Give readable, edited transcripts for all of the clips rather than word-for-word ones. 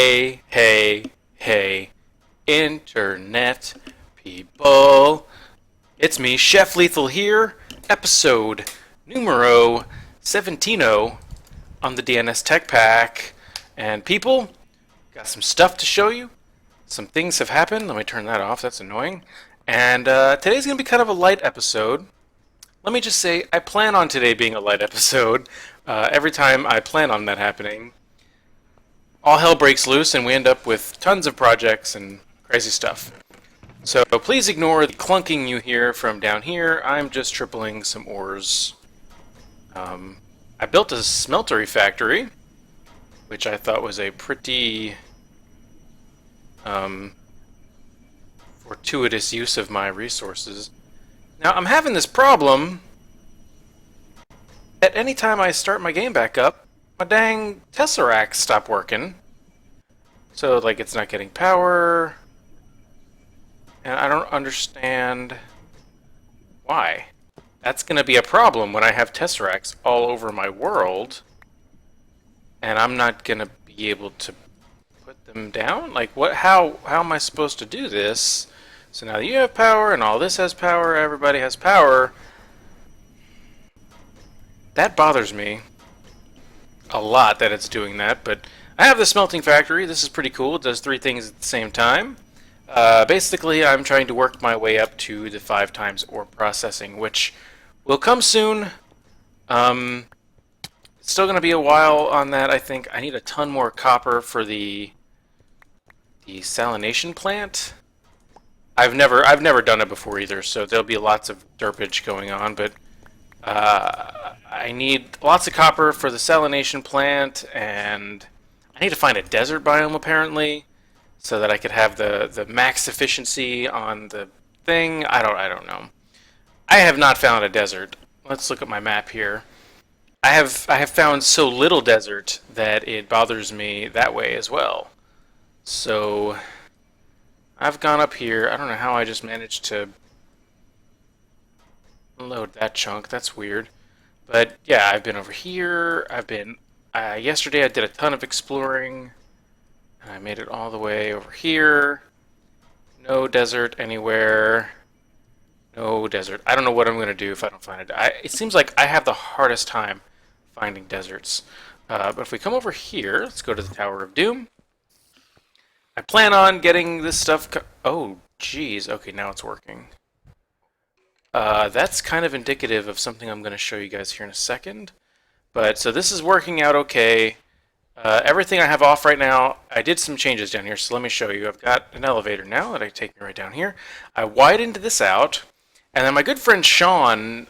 Hey, Internet people. It's me, Chef Lethal here, episode numero 17 on the DNS Techpack. And people, got some stuff to show you. Some things have happened. Let me turn that off, that's annoying. And today's going to be kind of a light episode. Let me just say, I plan on today being a light episode. Every time I plan on that happening, all hell breaks loose and we end up with tons of projects and crazy stuff. So please ignore the clunking you hear from down here. I'm just tripling some ores. I built a smeltery factory, which I thought was a pretty fortuitous use of my resources. Now I'm having this problem that anytime I start my game back up, my dang Tesseract stopped working. So, like, it's not getting power. And I don't understand why. That's going to be a problem when I have Tesseracts all over my world. And I'm not going to be able to put them down? Like, what? How am I supposed to do this? So now that you have power and all this has power, everybody has power. That bothers me a lot that it's doing that, but I have the smelting factory. This is pretty cool. It does three things at the same time. Basically, I'm trying to work my way up to the 5 times ore processing, which will come soon. It's still going to be a while on that, I think. I need a ton more copper for the desalination plant. I've never done it before either, so there'll be lots of derpage going on, but I need lots of copper for the salination plant, and I need to find a desert biome apparently, so that I could have the max efficiency on the thing. I don't know. I have not found a desert. Let's look at my map here. I have found so little desert that it bothers me that way as well. So I've gone up here. I don't know how I just managed to load that chunk. That's weird. But yeah, I've been over here. Yesterday I did a ton of exploring. And I made it all the way over here. No desert anywhere. No desert. I don't know what I'm going to do if I don't find it. It seems like I have the hardest time finding deserts. But if we come over here, let's go to the Tower of Doom. I plan on getting this stuff... Oh, geez. Okay, now it's working. That's kind of indicative of something I'm going to show you guys here in a second. But, so this is working out okay. Everything I have off right now, I did some changes down here, so let me show you. I've got an elevator now that I take me right down here. I widened this out, and then my good friend Sean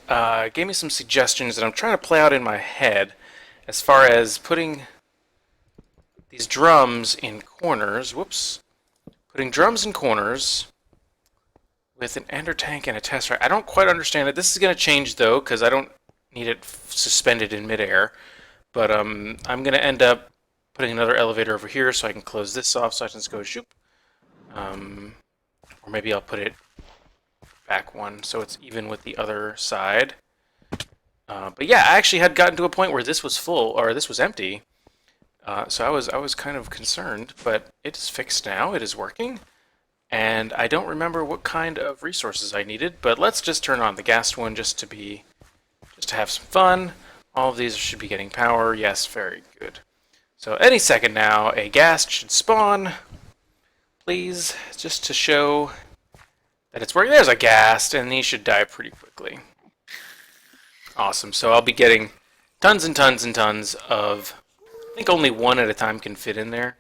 gave me some suggestions that I'm trying to play out in my head as far as putting these drums in corners. Whoops. Putting drums in corners with an ender tank and a tesseract. I don't quite understand it. This is going to change, though, because I don't need it suspended in midair. But I'm going to end up putting another elevator over here so I can close this off so I can just go shoop. Or maybe I'll put it back one so it's even with the other side. But yeah, I actually had gotten to a point where this was full, or this was empty. So I was kind of concerned, but it is fixed now. It is working. And I don't remember what kind of resources I needed, but let's just turn on the gas one just to have some fun. All of these should be getting power. Yes, very good. So any second now, a ghast should spawn. Please, just to show that it's working. There's a ghast, and these should die pretty quickly. Awesome. So I'll be getting tons and tons and tons of... I think only one at a time can fit in there.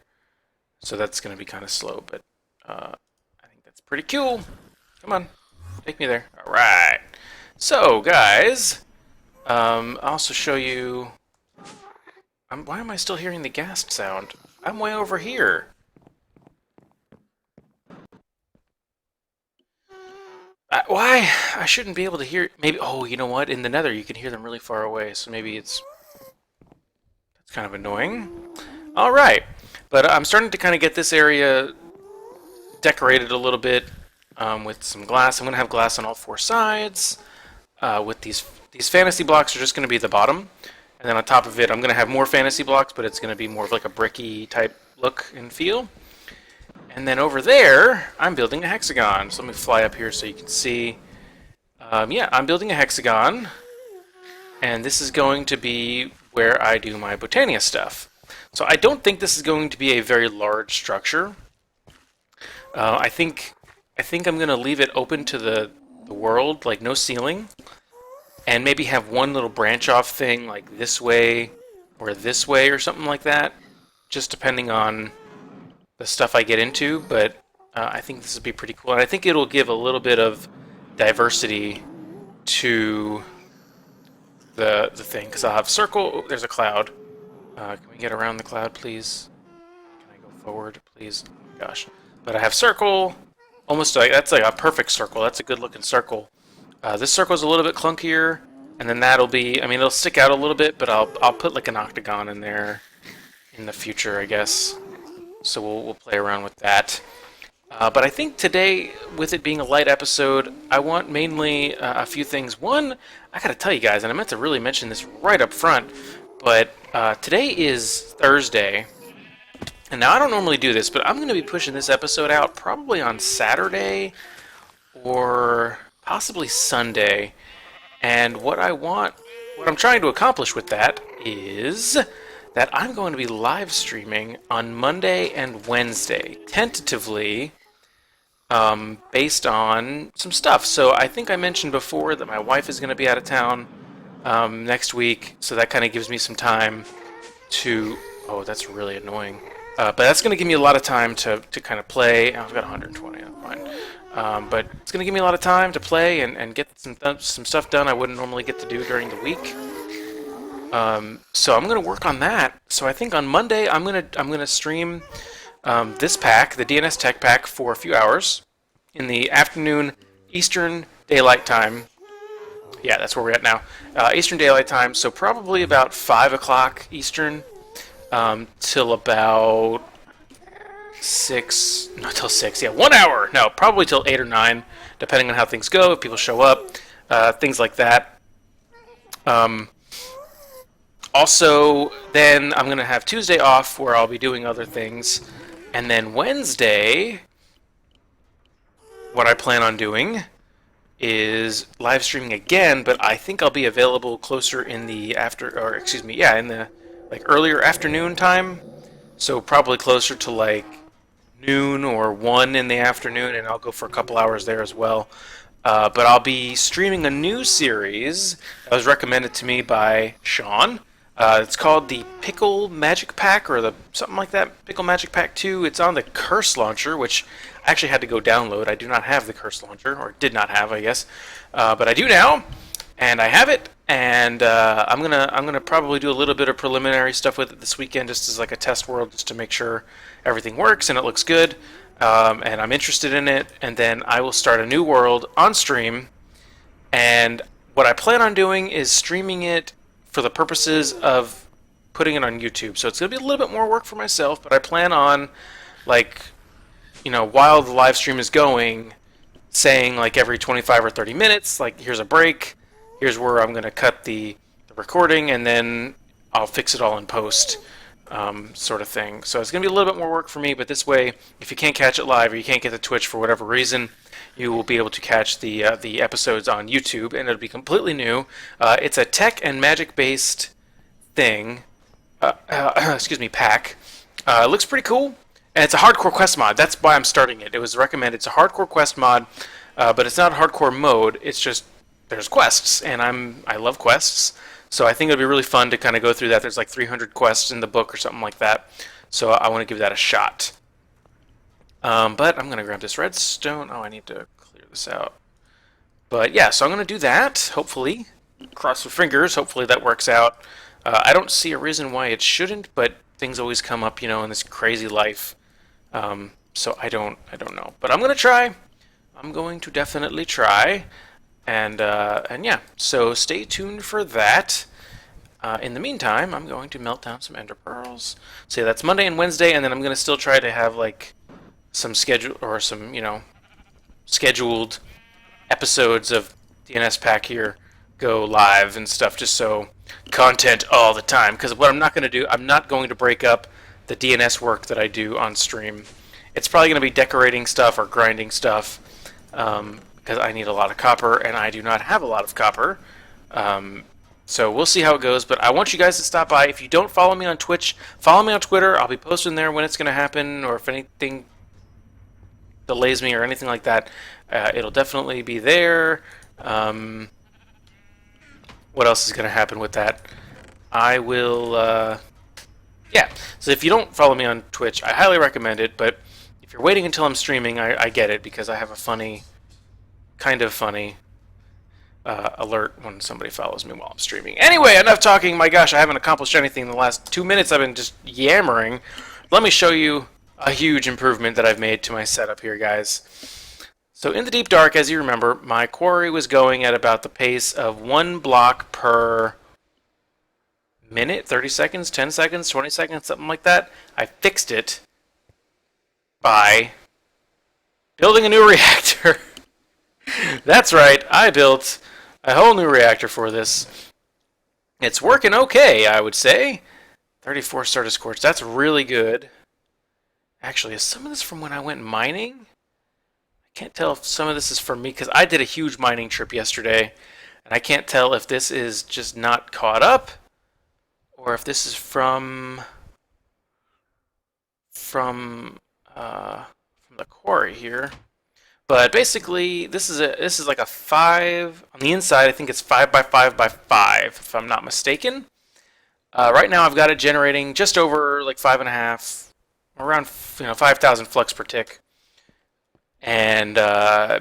So that's going to be kind of slow, but I think that's pretty cool. Come on. Take me there. All right. So, guys... I'll also show you... why am I still hearing the ghast sound? I'm way over here. Why? I shouldn't be able to hear... Maybe... Oh, you know what? In the nether, you can hear them really far away, so maybe it's... That's kind of annoying. Alright. But I'm starting to kind of get this area decorated a little bit with some glass. I'm going to have glass on all 4 sides with these fantasy blocks are just going to be the bottom, and then on top of it I'm going to have more fantasy blocks, but it's going to be more of like a bricky type look and feel. And then over there, I'm building a hexagon. So let me fly up here so you can see. Yeah, I'm building a hexagon. And this is going to be where I do my Botania stuff. So I don't think this is going to be a very large structure. I think I'm going to leave it open to the world, like no ceiling. And maybe have one little branch off thing like this way or this way or something like that. Just depending on the stuff I get into, but I think this would be pretty cool. And I think it'll give a little bit of diversity to the thing, because I'll have circle. Oh, there's a cloud. Can we get around the cloud, please? Can I go forward, please? Oh my gosh. But I have circle. Almost like that's like a perfect circle. That's a good looking circle. This circle's a little bit clunkier, and then that'll be. I mean, it'll stick out a little bit, but I'll put like an octagon in there in the future, I guess. So we'll play around with that. But I think today, with it being a light episode, I want mainly a few things. One, I gotta tell you guys, and I meant to really mention this right up front, but today is Thursday. And now I don't normally do this, but I'm going to be pushing this episode out probably on Saturday or possibly Sunday. And what I'm trying to accomplish with that is that I'm going to be live streaming on Monday and Wednesday, tentatively, based on some stuff. So I think I mentioned before that my wife is going to be out of town next week, so that kind of gives me some time to... Oh, that's really annoying. But that's going to give me a lot of time to kind of play. I've got 120, that's fine. But it's going to give me a lot of time to play and get some stuff done I wouldn't normally get to do during the week. So I'm going to work on that. So I think on Monday I'm going to stream this pack, the DNS Techpack, for a few hours in the afternoon Eastern Daylight Time. Yeah, that's where we're at now. Eastern Daylight Time, so probably about 5 o'clock Eastern. Till about 6, not till 6, yeah, 1 hour, no, probably till 8 or 9, depending on how things go, if people show up, things like that. Also, then I'm going to have Tuesday off where I'll be doing other things, and then Wednesday, what I plan on doing is live streaming again, but I think I'll be available closer in the in the like earlier afternoon time, so probably closer to like noon or 1 in the afternoon, and I'll go for a couple hours there as well. But I'll be streaming a new series that was recommended to me by Sean. It's called the Pickle Magic Pack, or something like that, Pickle Magic Pack 2. It's on the Curse Launcher, which I actually had to go download. I do not have the Curse Launcher, or did not have, I guess. But I do now, and I have it. And I'm gonna probably do a little bit of preliminary stuff with it this weekend, just as like a test world, just to make sure everything works and it looks good. And I'm interested in it. And then I will start a new world on stream. And what I plan on doing is streaming it for the purposes of putting it on YouTube. So it's gonna be a little bit more work for myself, but I plan on, like, while the live stream is going, saying like every 25 or 30 minutes, like, here's a break. Here's where I'm going to cut the recording, and then I'll fix it all in post, sort of thing. So it's going to be a little bit more work for me, but this way, if you can't catch it live or you can't get the Twitch for whatever reason, you will be able to catch the episodes on YouTube, and it'll be completely new. It's a tech and magic-based thing, pack. It looks pretty cool, and it's a hardcore quest mod. That's why I'm starting it. It was recommended. It's a hardcore quest mod, but it's not a hardcore mode. It's just there's quests, and I love quests, so I think it'll be really fun to kind of go through that. There's like 300 quests in the book or something like that, so I want to give that a shot. But I'm going to grab this redstone. Oh, I need to clear this out. But yeah, so I'm going to do that, hopefully. Cross my fingers, hopefully that works out. I don't see a reason why it shouldn't, but things always come up, in this crazy life. So I don't know. But I'm going to try. I'm going to definitely try. And yeah, so stay tuned for that. In the meantime, I'm going to melt down some ender pearls. So yeah, that's Monday and Wednesday, and then I'm going to still try to have like some schedule or some, scheduled episodes of DNS Pack here go live and stuff, just so content all the time. Because what I'm not going to do, I'm not going to break up the DNS work that I do on stream. It's probably going to be decorating stuff or grinding stuff because I need a lot of copper and I do not have a lot of copper. So we'll see how it goes, but I want you guys to stop by. If you don't follow me on Twitch, follow me on Twitter. I'll be posting there when it's going to happen, or if anything delays me or anything like that, it'll definitely be there. What else is going to happen with that? I will, yeah. So if you don't follow me on Twitch, I highly recommend it, but if you're waiting until I'm streaming, I get it, because I have a funny, kind of funny alert when somebody follows me while I'm streaming. Anyway, enough talking. My gosh, I haven't accomplished anything in the last 2 minutes. I've been just yammering. Let me show you a huge improvement that I've made to my setup here, guys. So in the deep dark, as you remember, my quarry was going at about the pace of 1 block per minute, 30 seconds, 10 seconds, 20 seconds, something like that. I fixed it by building a new reactor. That's right, I built a whole new reactor for this. It's working okay, I would say. 34 Stardust Quartz, that's really good. Actually, is some of this from when I went mining? I can't tell if some of this is from me, because I did a huge mining trip yesterday, and I can't tell if this is just not caught up, or if this is from the quarry here. But basically, this is like a 5 on the inside. I think it's 5 by 5 by 5, if I'm not mistaken. Right now, I've got it generating just over like 5.5, around 5,000 flux per tick. And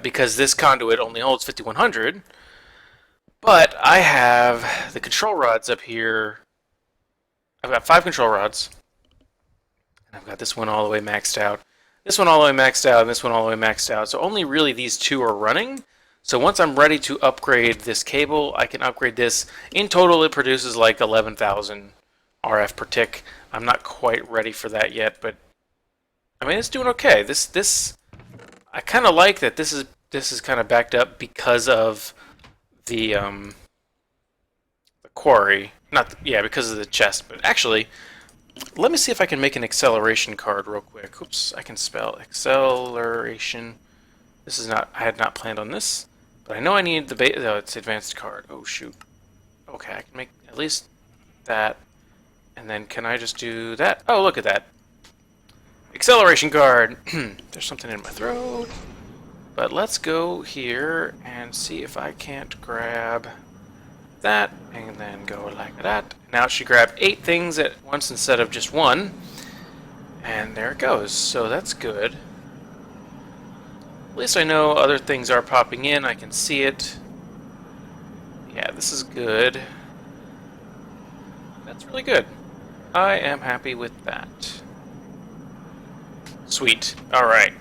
because this conduit only holds 5,100, but I have the control rods up here. I've got 5 control rods, and I've got this one all the way maxed out. This one all the way maxed out, and this one all the way maxed out. So only really these 2 are running. So once I'm ready to upgrade this cable, I can upgrade this. In total, it produces like 11,000 RF per tick. I'm not quite ready for that yet, but I mean, it's doing okay. This I kind of like that this is kind of backed up because of the quarry. Because of the chest. But actually, let me see if I can make an acceleration card real quick. Oops, I can spell acceleration. This is not, I had not planned on this, but I know I need the it's advanced card. Oh shoot. Okay, I can make at least that, and then can I just do that? Oh, look at that. Acceleration card. There's something in my throat. But let's go here and see if I can't grab that, and then go like that. Now it should grab 8 things at once instead of just 1. And there it goes. So that's good. At least I know other things are popping in. I can see it. Yeah, this is good. That's really good. I am happy with that. Sweet. Alright.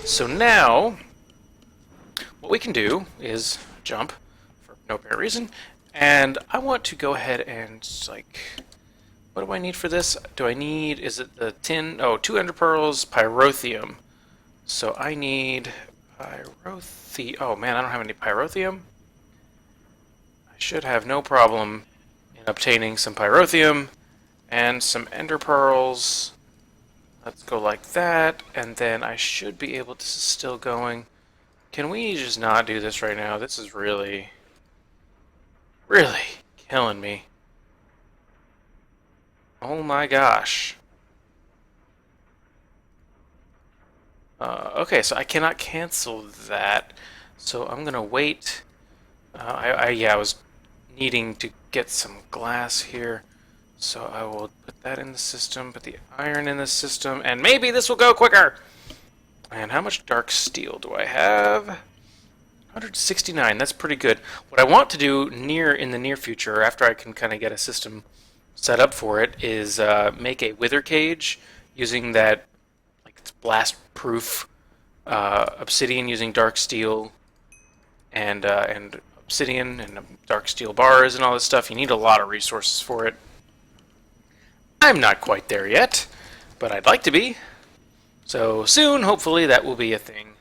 So now, what we can do is jump, for no apparent reason, and I want to go ahead and, like, what do I need for this? Do I need, is it the tin? Oh, 2 ender pearls, pyrotheum. So I need pyrotheum. Oh man, I don't have any pyrotheum. I should have no problem in obtaining some pyrotheum and some ender pearls. Let's go like that, and then I should be able to still going. Can we just not do this right now? This is really killing me. Oh my gosh. Okay, so I cannot cancel that. So I'm gonna wait. I was needing to get some glass here. So I will put that in the system, put the iron in the system, and maybe this will go quicker! And how much dark steel do I have? 169, that's pretty good. What I want to do in the near future, after I can kind of get a system set up for it, is make a wither cage using that, like, it's blast-proof obsidian using dark steel and obsidian and dark steel bars and all this stuff. You need a lot of resources for it. I'm not quite there yet, but I'd like to be. So soon, hopefully, that will be a thing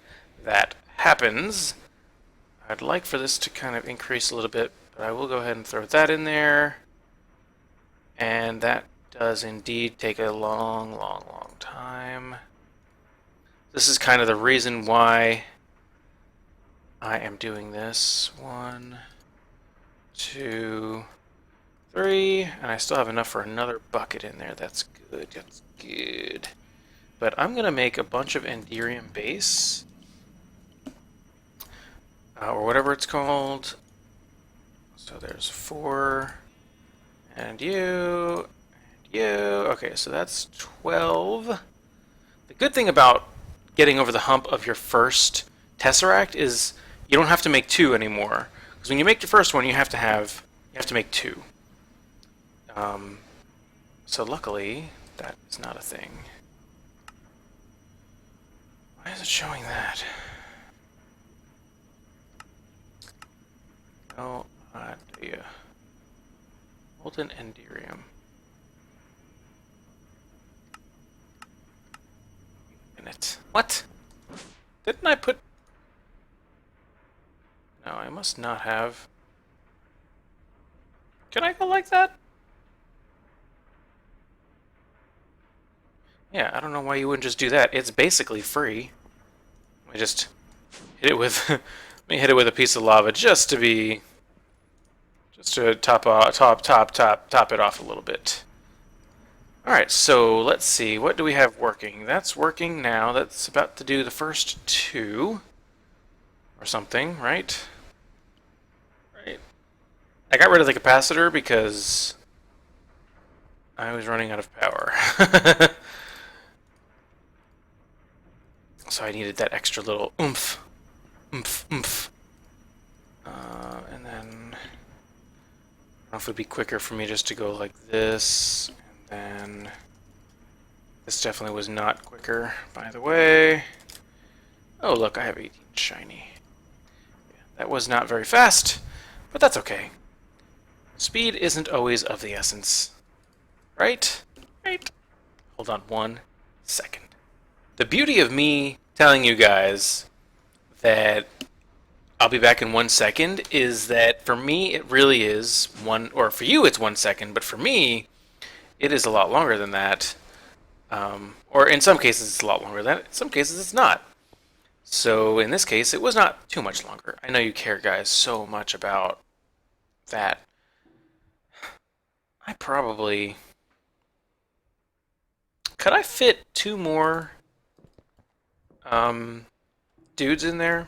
that happens. I'd like for this to kind of increase a little bit, but I will go ahead and throw that in there. And that does indeed take a long, long, long time. This is kind of the reason why I am doing this. 1, 2, 3, and I still have enough for another bucket in there. That's good. That's good. But I'm gonna make a bunch of Enderium base, or whatever it's called. So there's 4, and you, and you. Okay, so that's 12. The good thing about getting over the hump of your first Tesseract is you don't have to make 2 anymore. Because when you make your first one, you have to make 2. So luckily, that is not a thing. Why is it showing that? No idea. Molten Enderium. What? Didn't I put... No, I must not have. Can I go like that? Yeah, I don't know why you wouldn't just do that. It's basically free. I just hit it with... let me hit it with a piece of lava just to be... just to top it off a little bit. Alright, so let's see. What do we have working? That's working now. That's about to do the first 2. Or something, right? Right. I got rid of the capacitor because I was running out of power. So I needed that extra little oomph. Oomph, oomph. And then... I don't know if it would be quicker for me just to go like this, and then... This definitely was not quicker, by the way. Oh, look, I have 18 shiny. Yeah, that was not very fast, but that's okay. Speed isn't always of the essence. Right? Right? Hold on 1 second. The beauty of me telling you guys that I'll be back in 1 second is that for me it really is or for you it's 1 second, but for me it is a lot longer than that. Or in some cases it's a lot longer than that. In some cases it's not. So in this case it was not too much longer. I know you care guys so much about that. I probably... Could I fit 2 more dudes in there?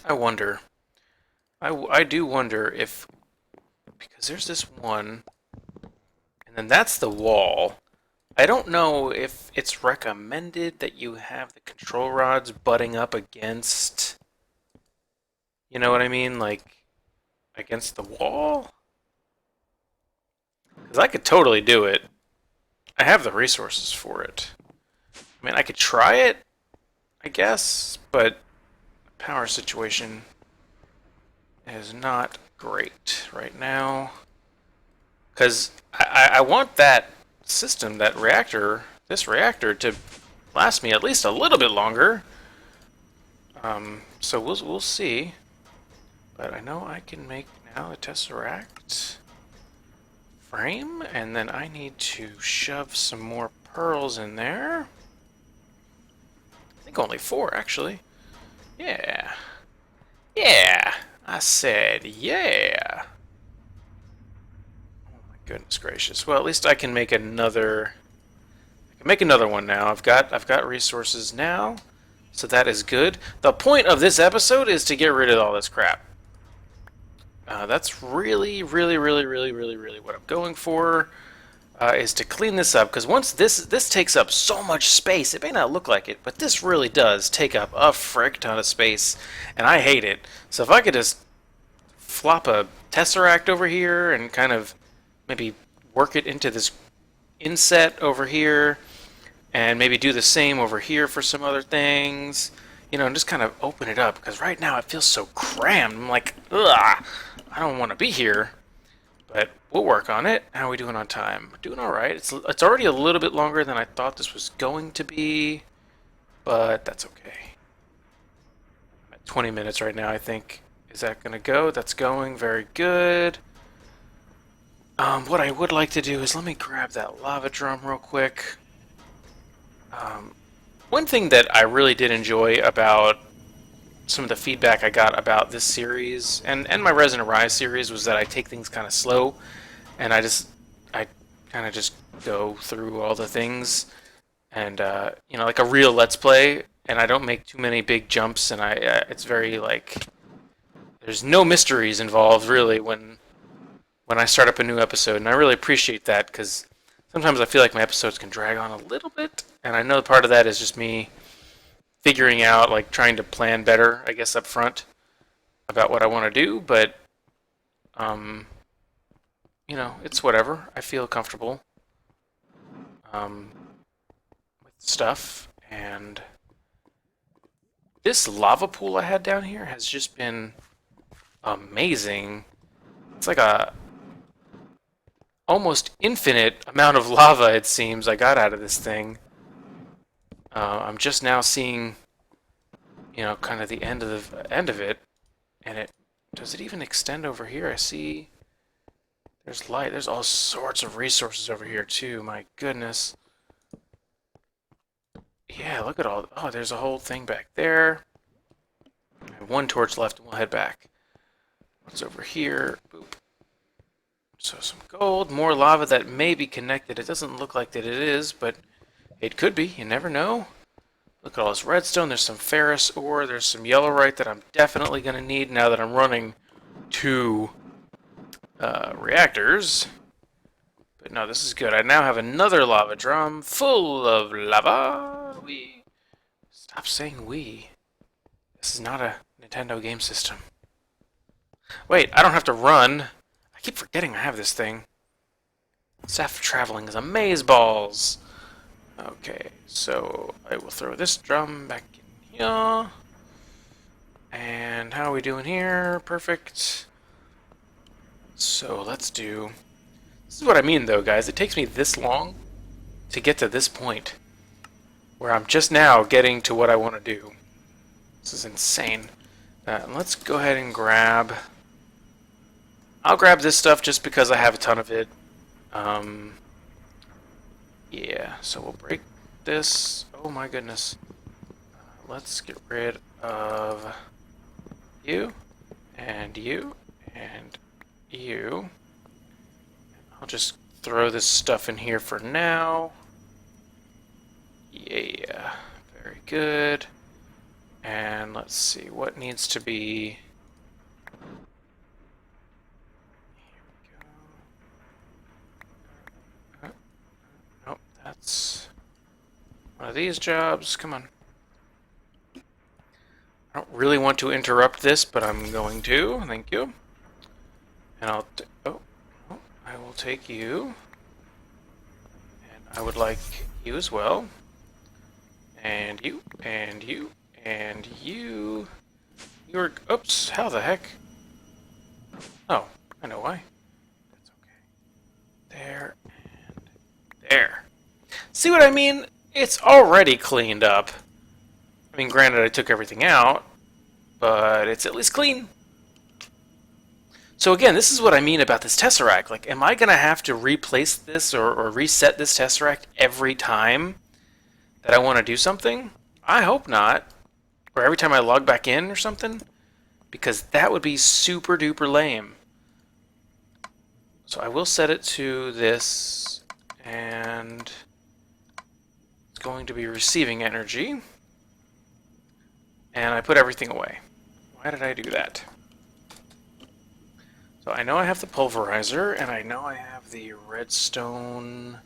I wonder. I do wonder if... Because there's this one, and then that's the wall. I don't know if it's recommended that you have the control rods butting up against... You know what I mean? Like, against the wall? Because I could totally do it. I have the resources for it. I mean, I could try it, I guess, but the power situation is not great right now. Because I want that system, that reactor, this reactor, to last me at least a little bit longer. So we'll see. But I know I can make now a Tesseract frame, and then I need to shove some more pearls in there. I think only 4, actually. Yeah. Yeah! I said yeah! Oh my goodness gracious. Well, at least I can make another... I can make another one now. I've got resources now, so that is good. The point of this episode is to get rid of all this crap. That's really what I'm going for, is to clean this up, because once this takes up so much space, it may not look like it, but this really does take up a frick ton of space, and I hate it. So if I could just flop a Tesseract over here and kind of maybe work it into this inset over here, and maybe do the same over here for some other things, you know, and just kind of open it up, because right now it feels so crammed. I'm like, ugh! I don't want to be here, but we'll work on it. How are we doing on time? Doing all right. It's already a little bit longer than I thought this was going to be, but that's okay. I'm at 20 minutes right now, I think. Is that going to go? That's going. Very good. What I would like to do is let me grab that lava drum real quick. One thing that I really did enjoy about some of the feedback I got about this series and my Resident Rise series was that I take things kind of slow, and I kind of just go through all the things, and you know, like a real Let's Play, and I don't make too many big jumps, and it's very like there's no mysteries involved really when I start up a new episode, and I really appreciate that because sometimes I feel like my episodes can drag on a little bit, and I know part of that is just me figuring out, like trying to plan better, I guess, up front about what I want to do, but um, you know, it's whatever. I feel comfortable um, with stuff, and this lava pool I had down here has just been amazing. It's like a almost infinite amount of lava, it seems, I got out of this thing. I'm just now seeing, you know, kind of the end of it, and it does it even extend over here? I see there's light. There's all sorts of resources over here too. My goodness. Yeah, look at all. Oh, there's a whole thing back there. I have one torch left, and we'll head back. What's over here? Boop. So some gold, more lava that may be connected. It doesn't look like that it is, but it could be. You never know. Look at all this redstone. There's some ferrous ore. There's some yellowite that I'm definitely going to need now that I'm running two reactors. But no, this is good. I now have another lava drum full of lava. Stop saying we. This is not a Nintendo game system. Wait, I don't have to run. I keep forgetting I have this thing. Staff traveling is amazeballs. Okay, so I will throw this drum back in here. And how are we doing here? Perfect. So let's do... This is what I mean though, guys. It takes me this long to get to this point where I'm just now getting to what I want to do. This is insane. Let's go ahead and grab... I'll grab this stuff just because I have a ton of it. Yeah, so we'll break this. Oh my goodness. Let's get rid of you, and you, and you. I'll just throw this stuff in here for now. Yeah, very good. And let's see, what needs to be... Nope, that's one of these jobs. Come on. I don't really want to interrupt this, but I'm going to. Thank you. And oh, I will take you. And I would like you as well. And you, and you, and you. You're... Oops, how the heck? Oh, I know why. That's okay. There, and there. See what I mean? It's already cleaned up. I mean, granted, I took everything out, but it's at least clean. So again, this is what I mean about this Tesseract. Like, am I going to have to replace this or reset this Tesseract every time that I want to do something? I hope not. Or every time I log back in or something? Because that would be super duper lame. So I will set it to this, and it's going to be receiving energy. And I put everything away. Why did I do that? So I know I have the pulverizer, and I know I have the redstone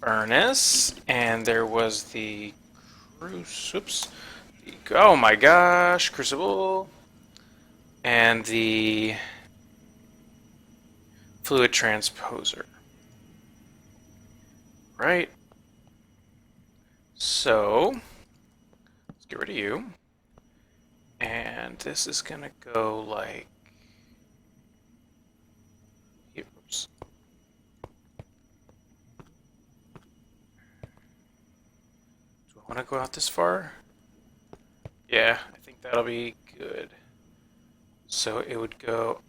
furnace, and there was the oh my gosh, crucible, and the fluid transposer. Right? So, let's get rid of you. And this is gonna go like... Oops. Do I want to go out this far? Yeah, I think that'll be good. So it would go...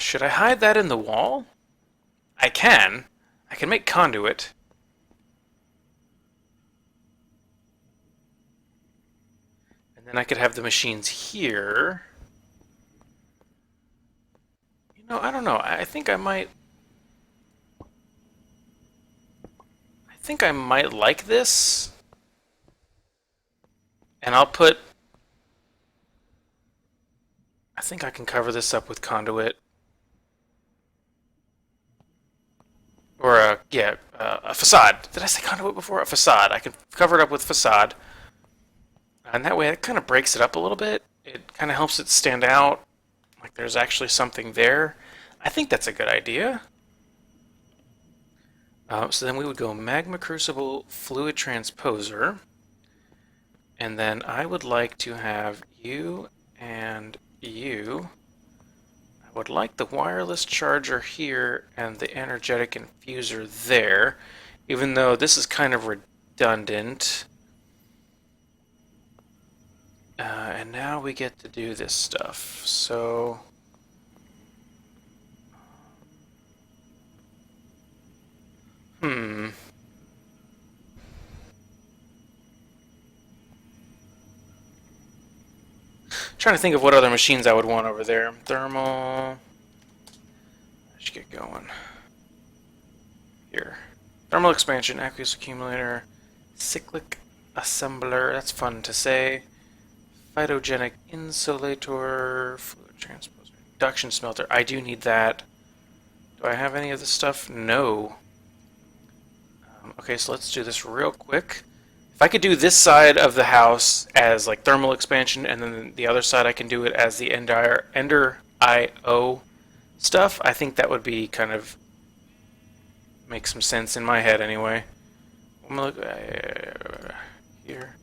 Should I hide that in the wall? I can. I can make conduit. And then I could have the machines here. You know, I don't know. I think I might... I think I might like this. And I'll put... I think I can cover this up with conduit. Or a facade. Did I say conduit before? A facade. I can cover it up with facade. And that way it kind of breaks it up a little bit. It kind of helps it stand out. Like there's actually something there. I think that's a good idea. So then we would go magma crucible fluid transposer. And then I would like to have you and you. I would like the wireless charger here and the energetic infuser there, even though this is kind of redundant. And now we get to do this stuff. So trying to think of what other machines I would want over there. Thermal. Let's get going. Here. Thermal expansion, aqueous accumulator, cyclic assembler. That's fun to say. Phytogenic insulator, fluid transposer, induction smelter. I do need that. Do I have any of this stuff? No. Okay, so let's do this real quick. If I could do this side of the house as like thermal expansion, and then the other side I can do it as the Ender IO stuff, I think that would be kind of make some sense in my head anyway. I'm gonna look here,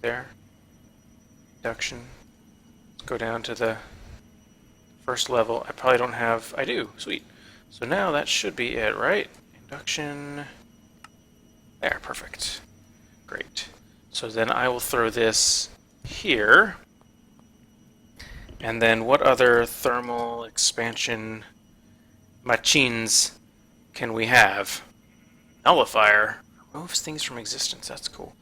there, induction. Let's go down to the first level. I probably don't have. I do. Sweet. So now that should be it, right? Induction. There, perfect. Great. So then I will throw this here. And then what other thermal expansion machines can we have? Nullifier. Removes things from existence. That's cool.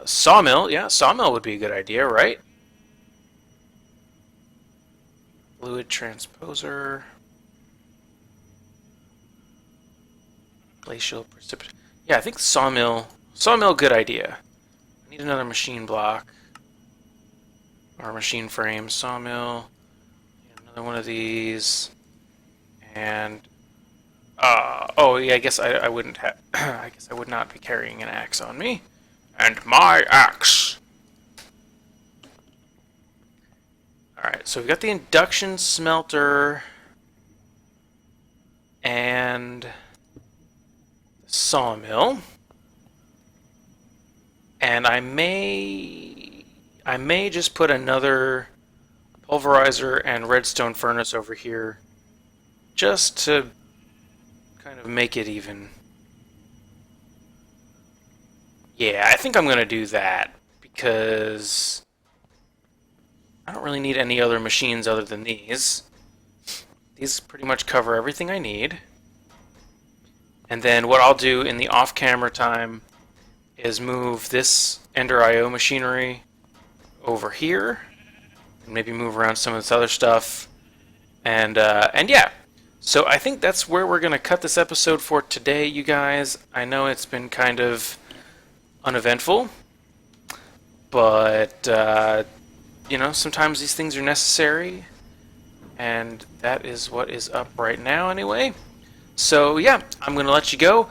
Sawmill. Yeah, sawmill would be a good idea, right? Fluid transposer. Glacial precipitation. Yeah, I think sawmill. Sawmill, good idea. I need another machine block. Or machine frame. Sawmill. Another one of these. And oh yeah, I guess I wouldn't have. I guess I would not be carrying an axe on me. And my axe. All right, so we've got the induction smelter and sawmill, and I may just put another pulverizer and redstone furnace over here, just to kind of make it even. Yeah, I think I'm gonna do that because I don't really need any other machines other than these. These pretty much cover everything I need. And then what I'll do in the off-camera time is move this Ender IO machinery over here, and maybe move around some of this other stuff. And yeah, so I think that's where we're gonna cut this episode for today, you guys. I know it's been kind of uneventful, but you know, sometimes these things are necessary, and that is what is up right now anyway. So yeah, I'm going to let you go.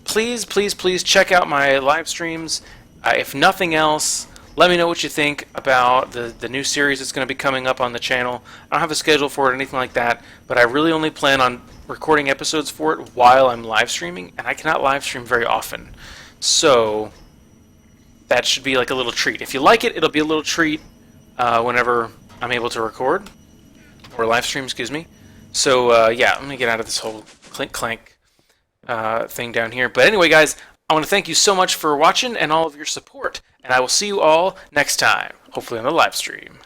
Please, please, please check out my live streams. If nothing else, let me know what you think about the new series that's going to be coming up on the channel. I don't have a schedule for it or anything like that, but I really only plan on recording episodes for it while I'm live streaming, and I cannot live stream very often. So that should be like a little treat. If you like it, it'll be a little treat whenever I'm able to record, or live stream, excuse me. So yeah, let me get out of this whole clink clank thing down here. But anyway, guys, I want to thank you so much for watching and all of your support, and I will see you all next time, hopefully on the live stream.